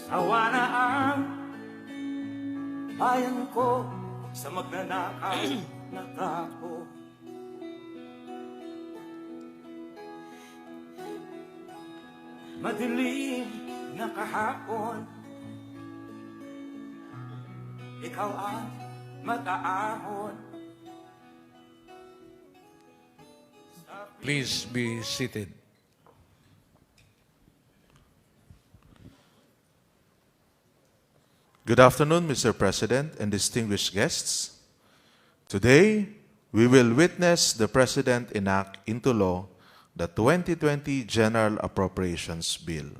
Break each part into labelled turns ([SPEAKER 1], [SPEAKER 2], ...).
[SPEAKER 1] Sawa na ang bayan ko sa magnanakaw na tapo. Madilim na kahapon, ikaw ang mataahon.
[SPEAKER 2] Please be seated.
[SPEAKER 3] Good afternoon, Mr. President and distinguished guests. Today, we will witness the President enact into law the 2020 General Appropriations Bill.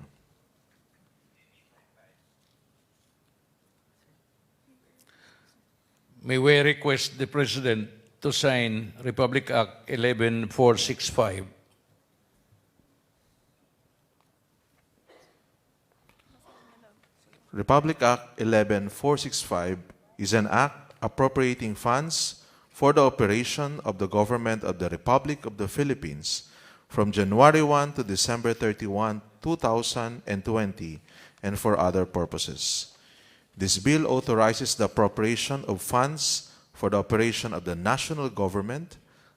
[SPEAKER 2] May we request the President to sign Republic Act 11465.
[SPEAKER 3] Republic Act 11465 is an act appropriating funds for the operation of the government of the Republic of the Philippines from January 1 to December 31, 2020, and for other purposes. This bill authorizes the appropriation of funds for the operation of the national government,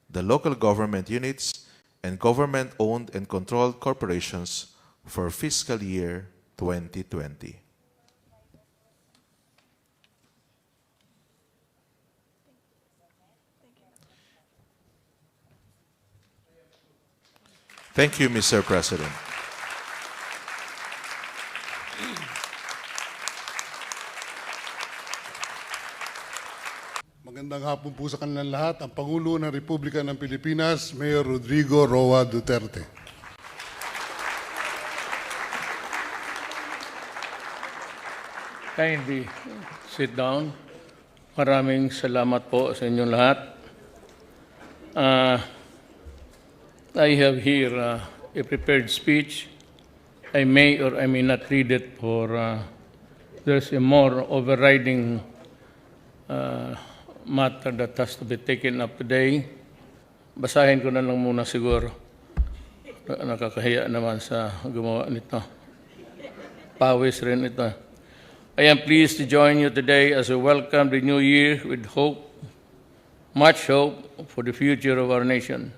[SPEAKER 3] the local government units, and government-owned and controlled corporations for fiscal year 2020. Thank you, Mr. President.
[SPEAKER 4] Magandang hapon po sa kanilang lahat. Ang Pangulo ng Republika ng Pilipinas, Mayor Rodrigo Roa Duterte.
[SPEAKER 5] Kindly sit down. Maraming salamat po sa inyong lahat. I have here a prepared speech. I may or I may not read it for there's a more overriding matter that has to be taken up today. Basahin ko na lang muna siguro. Nakakahiya naman sa gumawa nito. Pawis rin ito. I am pleased to join you today as we welcome the new year with hope, much hope for the future of our nation.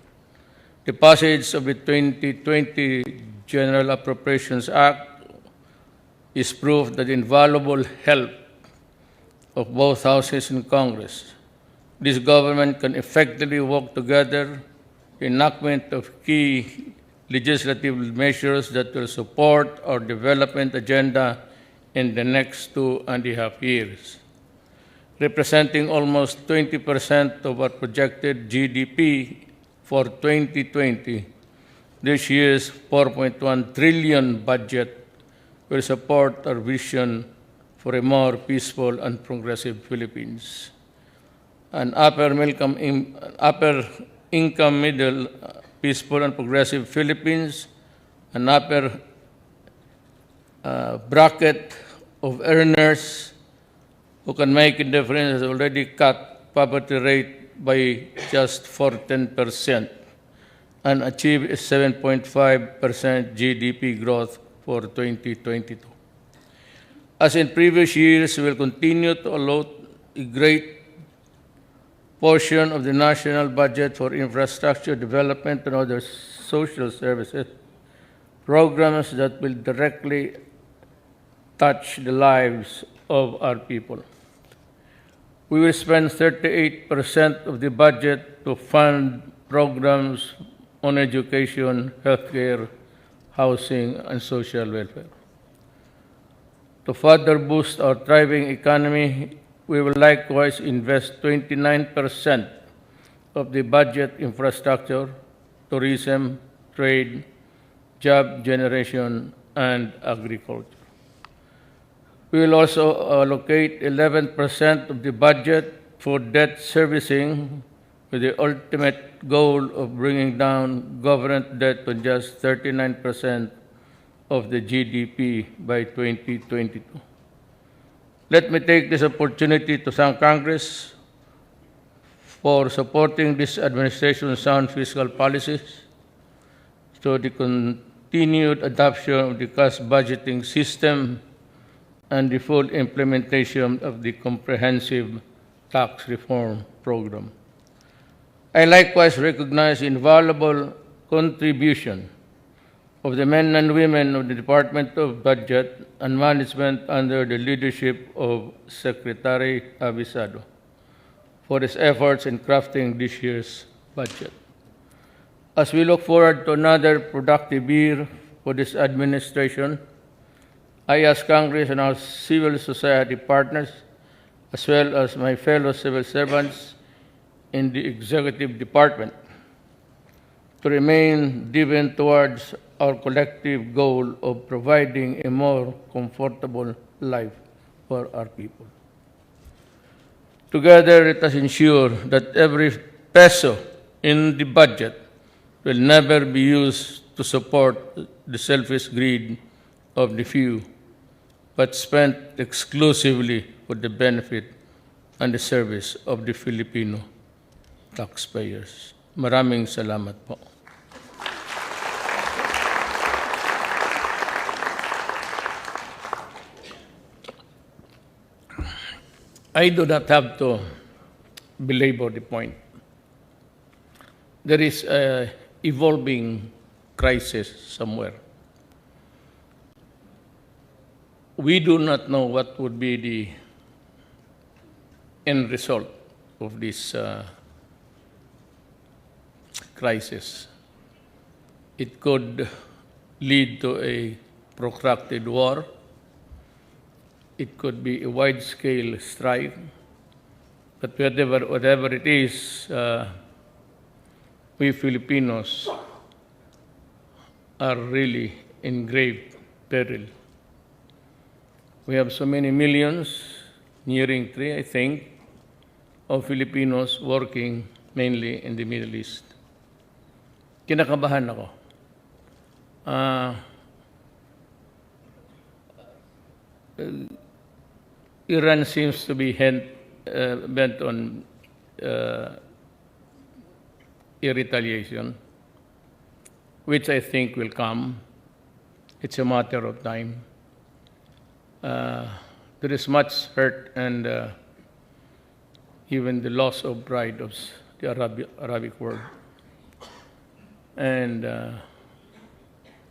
[SPEAKER 5] The passage of the 2020 General Appropriations Act is proof that the invaluable help of both houses in Congress, this government can effectively work together the enactment of key legislative measures that will support our development agenda in the next 2.5 years. Representing almost 20% of our projected GDP for 2020, this year's 4.1 trillion budget will support our vision for a more peaceful and progressive Philippines. An upper income middle, peaceful and progressive Philippines, an upper bracket of earners who can make a difference has already cut poverty rate by just 14% and achieve a 7.5% GDP growth for 2022. As in previous years, we will continue to allot a great portion of the national budget for infrastructure development and other social services, programs that will directly touch the lives of our people. We will spend 38% of the budget to fund programs on education, healthcare, housing, and social welfare. To further boost our thriving economy, we will likewise invest 29% of the budget infrastructure, tourism, trade, job generation, and agriculture. We will also allocate 11% of the budget for debt servicing with the ultimate goal of bringing down government debt to just 39% of the GDP by 2022. Let me take this opportunity to thank Congress for supporting this administration's sound fiscal policies, to the continued adoption of the cost budgeting system, and the full implementation of the comprehensive tax reform program. I likewise recognize the invaluable contribution of the men and women of the Department of Budget and Management under the leadership of Secretary Abisado for his efforts in crafting this year's budget. As we look forward to another productive year for this administration, I ask Congress and our civil society partners, as well as my fellow civil servants in the executive department, to remain driven towards our collective goal of providing a more comfortable life for our people. Together, let us ensure that every peso in the budget will never be used to support the selfish greed of the few, but spent exclusively for the benefit and the service of the Filipino taxpayers. Maraming salamat po. I do not have to belabor the point. There is an evolving crisis somewhere. We do not know what would be the end result of this crisis. It could lead to a protracted war. It could be a wide-scale strike. But whatever it is, we Filipinos are really in grave peril. We have so many millions, nearing 3, I think, of Filipinos working mainly in the Middle East. Kinakabahan ako. Iran seems to be bent on a retaliation, which I think will come. It's a matter of time. There is much hurt and even the loss of pride of the Arabic world. And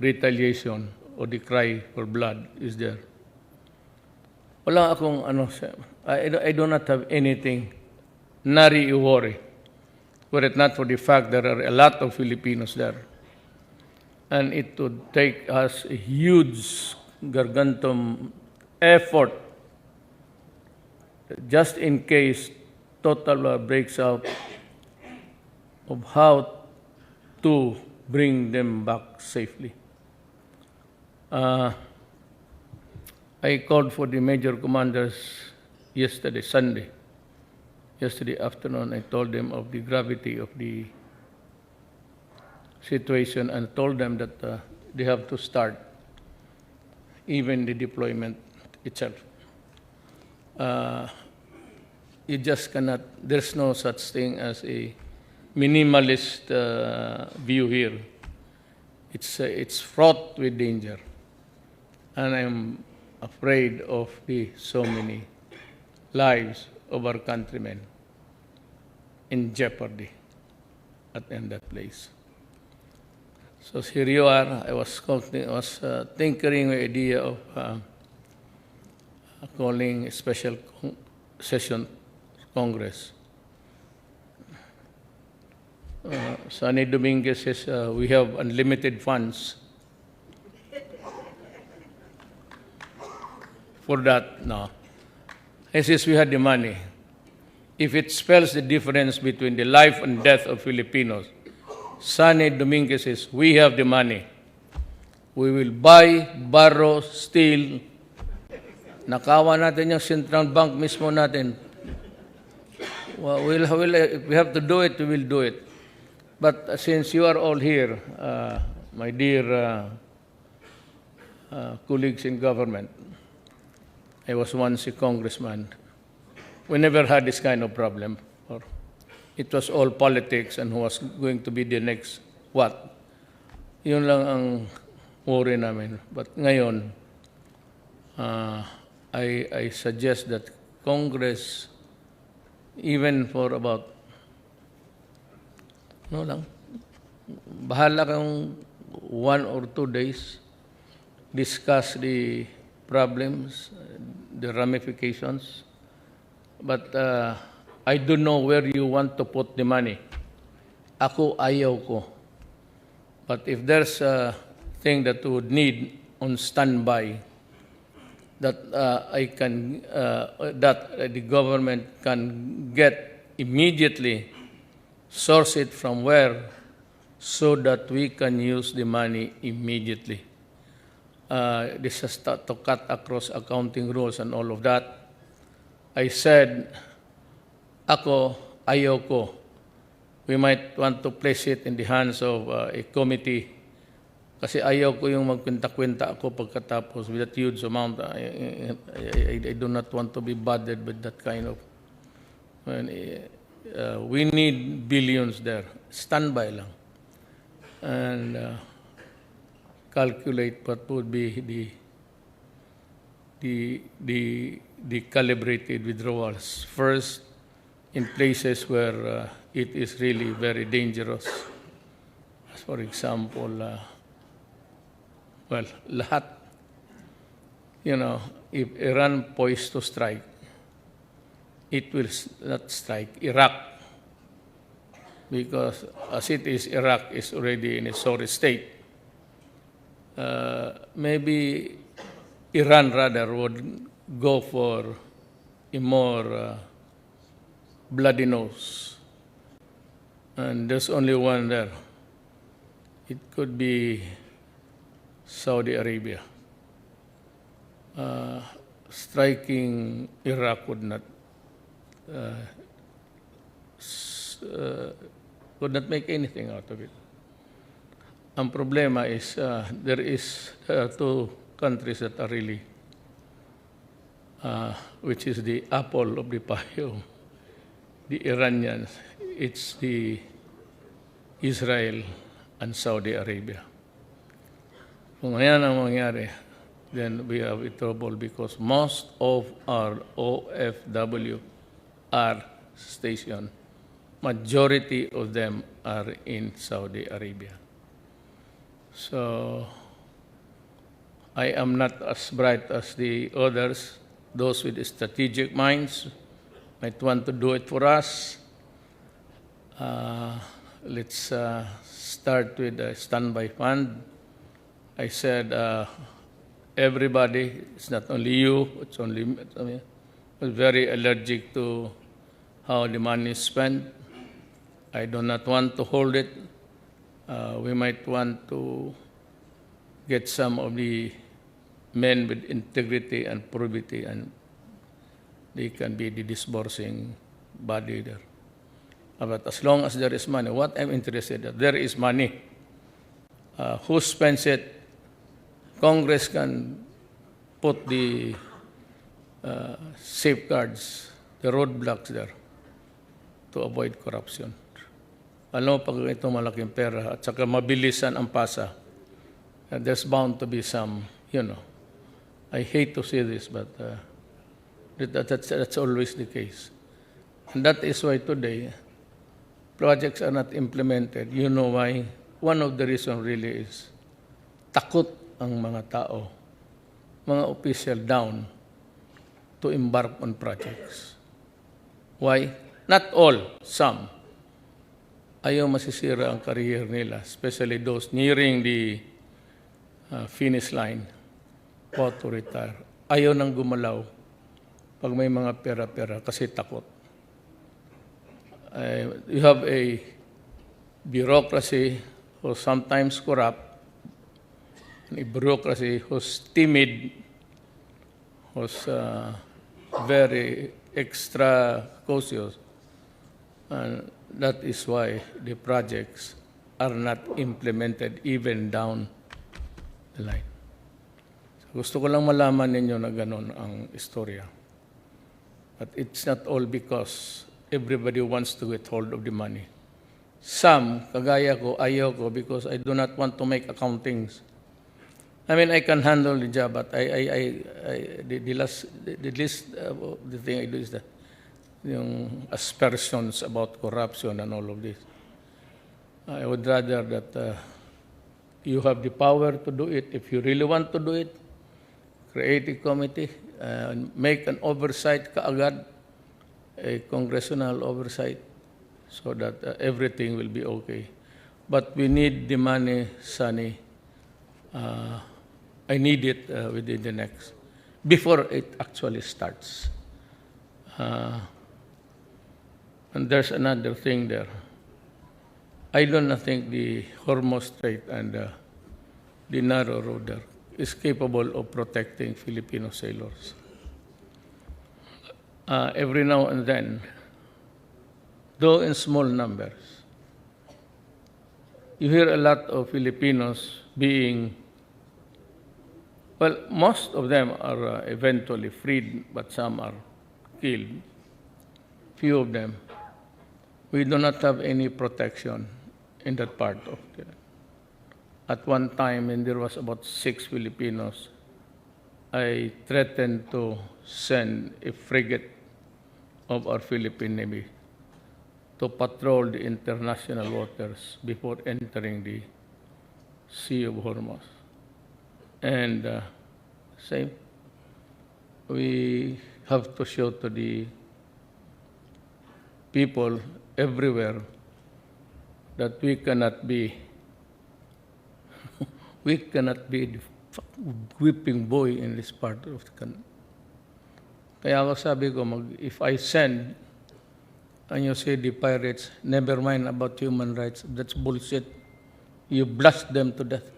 [SPEAKER 5] retaliation or the cry for blood is there. Wala akong I do not have anything worry, were it not for the fact there are a lot of Filipinos there. And it would take us a huge gargantum effort just in case total breaks out of how to bring them back safely. I called for the major commanders yesterday afternoon. I told them of the gravity of the situation and told them that they have to start even the deployment itself. You just cannot, there's no such thing as a minimalist view here. It's fraught with danger. And I'm afraid of the so many lives of our countrymen in jeopardy in that place. So here you are. I was tinkering with the idea of calling a special session Congress. Sonny Dominguez says we have unlimited funds. For that, no. He says we had the money. If it spells the difference between the life and death of Filipinos, Sonny Dominguez says we have the money. We will buy, borrow, steal. Nakawa natin yung Central Bank mismo natin. Well, if we have to do it, we will do it. But since you are all here, my dear colleagues in government, I was once a congressman. We never had this kind of problem. Or it was all politics and who was going to be the next what. Yun lang ang worry namin. But ngayon, I suggest that Congress, even for about, no lang, bahala kang 1 or 2 days, discuss the problems, the ramifications. But I don't know where you want to put the money. Ako, ayaw ko. But if there's a thing that would need on standby, that that the government can get immediately, source it from where, so that we can use the money immediately. This has to cut across accounting rules and all of that. I said, ako, ayaw ko. We might want to place it in the hands of a committee. Kasi ayaw ko yung magkwenta-kwenta ako pagkatapos with that huge amount. I do not want to be bothered with that kind of... we need billions there. Standby lang. And calculate what would be the calibrated withdrawals. First, in places where it is really very dangerous. As for example, well, lahat, if Iran poised to strike, it will not strike Iraq. Because as it is, Iraq is already in a sorry state. Maybe Iran rather would go for a more bloody nose. And there's only one there. It could be Saudi Arabia. Striking Iraq would not make anything out of it. Ang problema is there are 2 countries that are really, which is the apple of the pie, the Iranians. It's the Israel and Saudi Arabia. Kung yan ang mangyari, then we have trouble because most of our OFW are stationed. Majority of them are in Saudi Arabia. So I am not as bright as the others. Those with strategic minds might want to do it for us. Let's start with a standby fund. I said, everybody, it's not only you, it's only me, was very allergic to how the money is spent. I do not want to hold it. We might want to get some of the men with integrity and probity, and they can be the disbursing body there. But as long as there is money, what I'm interested in, there is money. Who spends it? Congress can put the safeguards, the roadblocks there to avoid corruption. Alam mo, pag ito malaking pera at saka mabilisan ang pasa, there's bound to be some, I hate to say this, but that's always the case. And that is why today, projects are not implemented. You know why? One of the reasons really is takot ang mga tao, mga official down to embark on projects. Why? Not all, some. Ayaw masisira ang career nila, especially those nearing the finish line, about to retire. Ayaw nang gumalaw pag may mga pera-pera kasi takot. You have a bureaucracy who's sometimes corrupt, a bureaucracy who's timid, who's very extra cautious, and that is why the projects are not implemented even down the line. So gusto ko lang malaman ninyo na ganun ang istorya. But it's not all because everybody wants to get hold of the money. Some, kagaya ko, ayaw ko because I do not want to make accountings. I mean, I can handle the job, but the least the thing I do is the yung aspersions about corruption and all of this. I would rather that you have the power to do it. If you really want to do it, create a committee, make an oversight kaagad, a congressional oversight, so that everything will be okay. But we need the money, Sunny. I need it within the next, before it actually starts. And there's another thing there. I do not think the Hormuz Strait and the narrow road there is capable of protecting Filipino sailors. Every now and then, though in small numbers, you hear a lot of Filipinos being, well, most of them are eventually freed, but some are killed. Few of them. We do not have any protection in that part of the. At one time, when there was about 6 Filipinos, I threatened to send a frigate of our Philippine Navy to patrol the international waters before entering the Sea of Hormuz. And same, we have to show to the people everywhere that we cannot be the whipping boy in this part of the country. Kaya ako sabi ko, if I send, and you say the pirates, never mind about human rights, that's bullshit. You blast them to death.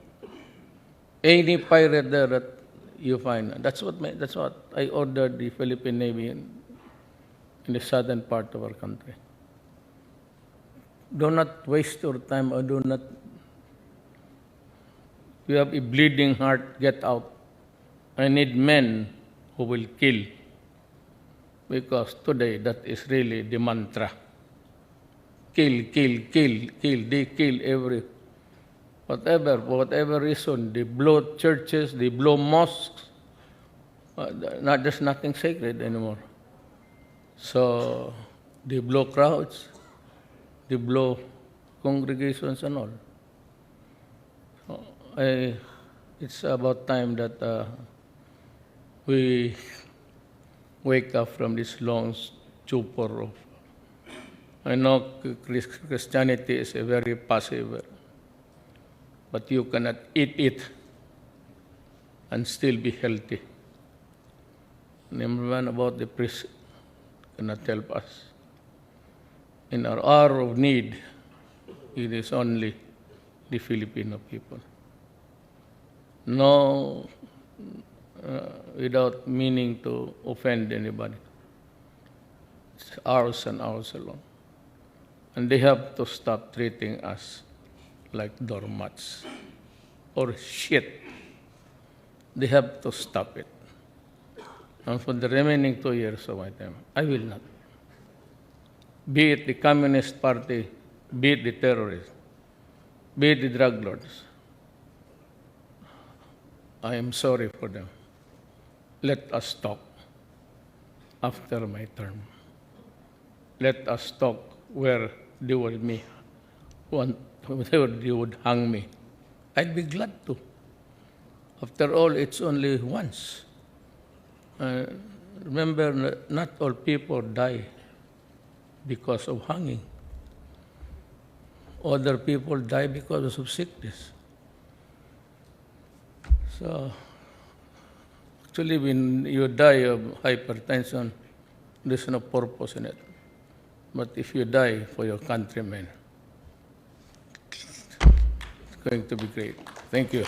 [SPEAKER 5] Any pirate there that you find, that's what I ordered the Philippine Navy in the southern part of our country. Do not waste your time, or do not. You have a bleeding heart, get out. I need men who will kill. Because today, that is really the mantra. Kill, kill, kill, kill. They kill for whatever reason. They blow churches, they blow mosques. There's nothing sacred anymore. So, they blow crowds, they blow congregations and all. So, it's about time that we wake up from this long stupor of. I know Christianity is a very passive, but you cannot eat it and still be healthy. Number one, about the priest cannot help us. In our hour of need, it is only the Filipino people. No, without meaning to offend anybody. It's ours and ours alone. And they have to stop treating us like doormats or shit. They have to stop it. And for the remaining 2 years of my time, I will not. Be it the Communist Party, be it the terrorists, be it the drug lords. I am sorry for them. Let us talk after my term. Let us talk where they would hang me. I'd be glad to. After all, it's only once. Remember, not all people die because of hanging. Other people die because of sickness. So, actually, when you die of hypertension, there's no purpose in it. But if you die for your countrymen, it's going to be great. Thank you.